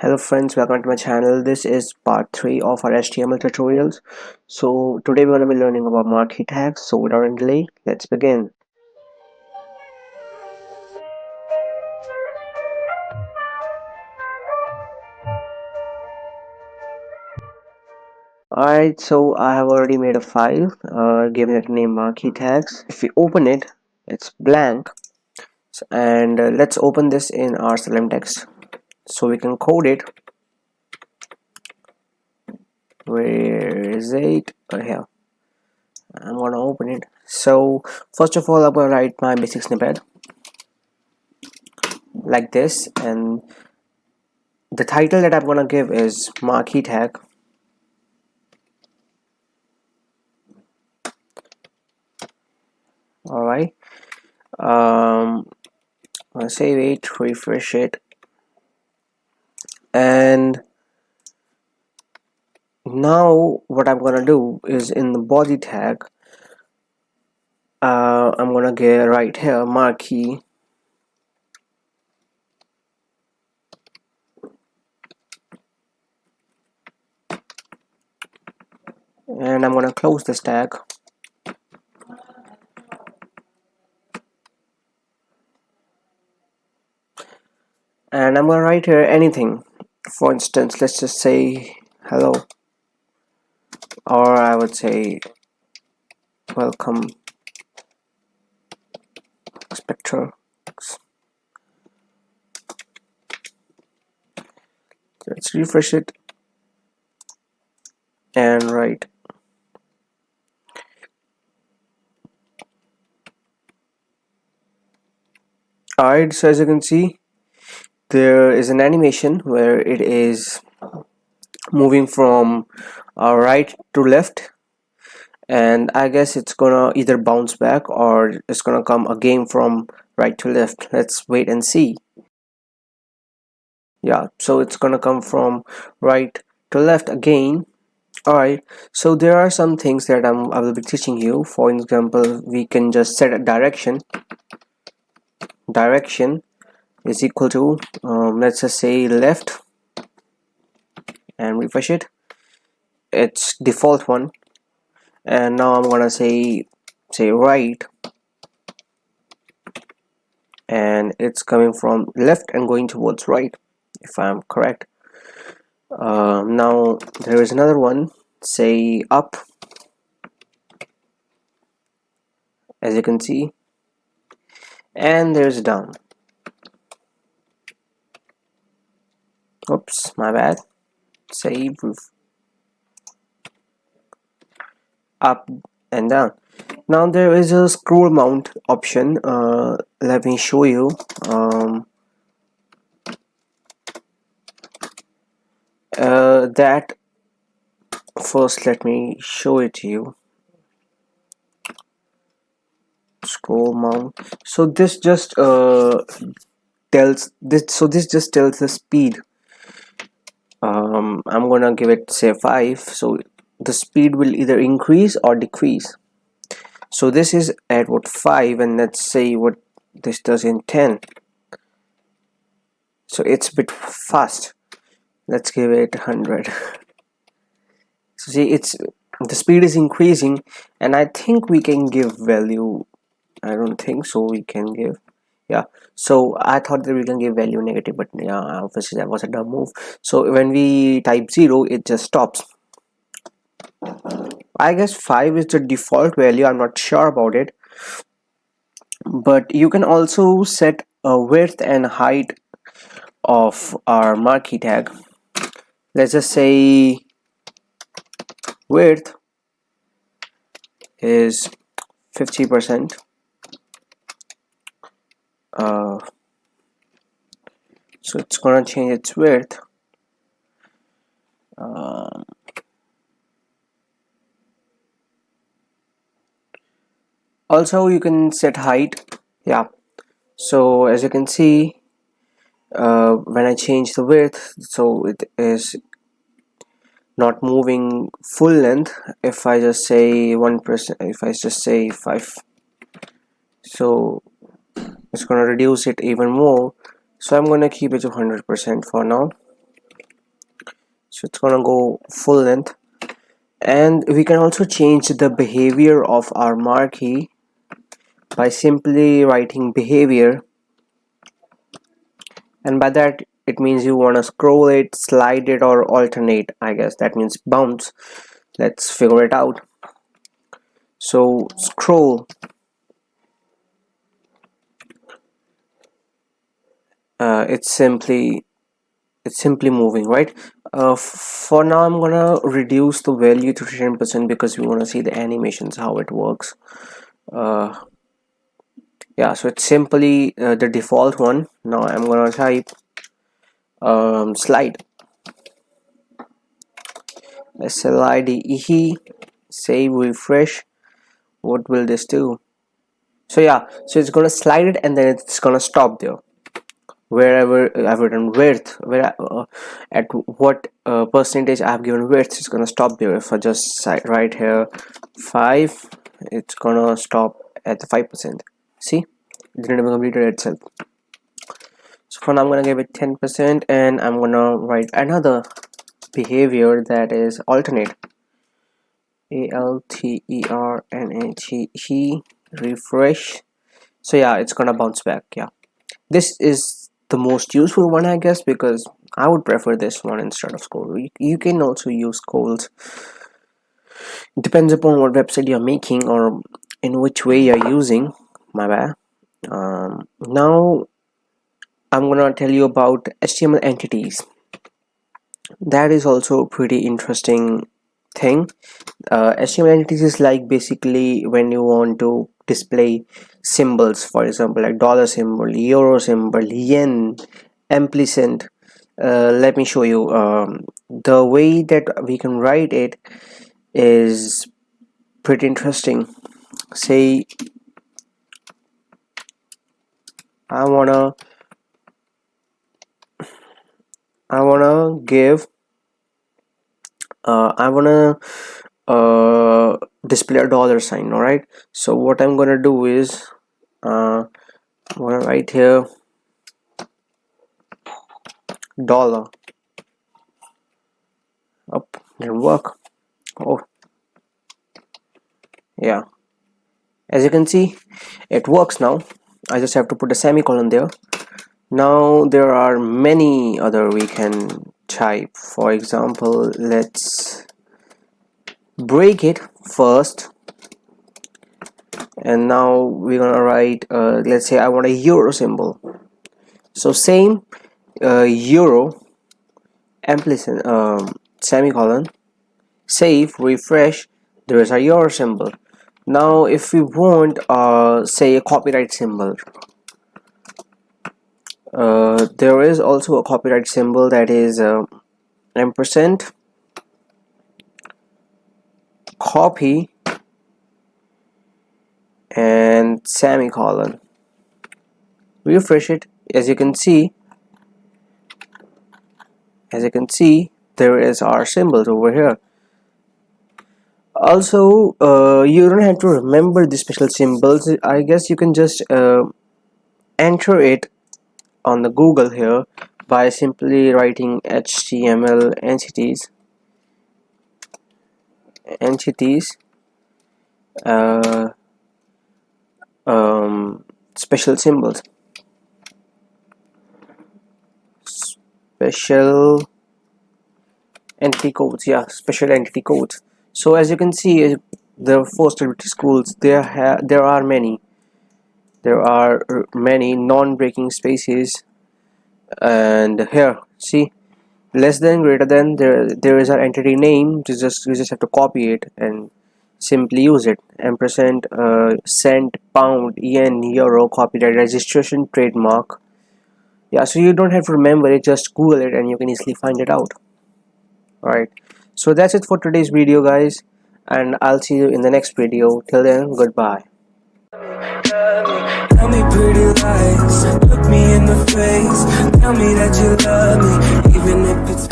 Hello friends, welcome to my channel. This is part 3 of our HTML tutorials. So today we're going to be learning about marquee tags. So without any delay, let's begin. Alright, so I have already made a file, given it a name marquee tags. If we open it, it's blank. And let's open this in our Sublime Text so we can code it. Where is it? Here. I'm gonna open it. So first of all, I'm gonna write my basic snippet like this, and the title that I'm gonna give is marquee tag. All right. I'll save it, refresh it, and now what I'm gonna do is in the body tag, I'm gonna get right here marquee. And I'm gonna close this tag. And I'm gonna write here anything. For instance, let's just say hello, or I would say welcome Spectre. Let's refresh it and write. Alright, so as you can see, there is an animation where it is moving from right to left, and I guess it's gonna either bounce back or it's gonna come again from right to left. Let's wait and see. Yeah, so it's gonna come from right to left again. Alright, so there are some things that I will be teaching you. For example, we can just set a direction. Direction is equal to let's just say left, and refresh it. It's default one. And now I'm gonna say right, and it's coming from left and going towards right, if I'm correct. Now there is another one, say up, as you can see, and there's down. Oops, my bad. Save, up and down. Now there is a scroll mount option. Let me show you. That first, let me show it to you. Scroll mount. So this just tells this. So this just tells the speed. I'm gonna give it say 5. So the speed will either increase or decrease. So this is at what 5, and let's say what this does in 10. So it's a bit fast. Let's give it 100. So see, it's the speed is increasing, and I think we can give value. I don't think so. We can give, yeah. So I thought that we can give value negative, but yeah, obviously that was a dumb move. So when we type 0, it just stops. I guess 5 is the default value. I'm not sure about it, but you can also set a width and height of our marquee tag. Let's just say width is 50%. So it's gonna change its width. Also you can set height. Yeah, so as you can see, when I change the width, so it is not moving full length. If I just say 1%, if I just say 5, so it's gonna reduce it even more. So I'm gonna keep it to 100% for now. so it's gonna go full length. And we can also change the behavior of our marquee by simply writing behavior, and by that it means you want to scroll it, slide it, or alternate. I guess that means bounce. Let's figure it out. So scroll, it's simply moving, right? For now I'm gonna reduce the value to 10% because we want to see the animations, how it works. Yeah, so it's simply the default one. Now I'm gonna type slide, slide, save, refresh. What will this do? So yeah, so it's gonna slide it and then it's gonna stop there wherever I've written width, where at what percentage I've given width, it's gonna stop there. If I just write here 5, it's gonna stop at the 5%. See, it didn't even complete it itself. So for now I'm gonna give it 10%, and I'm gonna write another behavior, that is alternate, alternate, refresh. So yeah, it's gonna bounce back. Yeah, this is the most useful one, I guess, because I would prefer this one instead of scroll. You can also use scrolls. It depends upon what website you're making or in which way you're using. My bad. Now I'm gonna tell you about HTML entities. That is also a pretty interesting thing. HTML entities is like basically when you want to display symbols, for example, like dollar symbol, euro symbol, yen, ampersand. Let me show you. The way that we can write it is pretty interesting. Say I wanna give I wanna display a dollar sign. All right, so what I'm gonna do is I'm gonna write here dollar. Up, didn't work. Oh yeah, as you can see, it works now. I just have to put a semicolon there. Now there are many other we can type. For example, let's break it first, and now we're gonna write let's say I want a euro symbol. So same, euro, ampersand, semicolon, save, refresh. There is a euro symbol. Now if we want say a copyright symbol, there is also a copyright symbol, that is ampersand, copy, and semicolon. Refresh it. As you can see, there is our symbols over here. Also, you don't have to remember the special symbols. I guess you can just enter it on the Google here by simply writing HTML entities special symbols, special entity codes. Yeah, special entity codes. So as you can see, the first schools, there are many non-breaking spaces, and here see, less than, greater than, there is our entity name. You just have to copy it and simply use it. Ampersand, cent, pound, yen, euro, copyright, registration, trademark. Yeah, so you don't have to remember it, just Google it and you can easily find it out. Alright, so that's it for today's video, guys, and I'll see you in the next video. Till then, goodbye. Tell me pretty lies, look me in the face, tell me that you love me, even if it's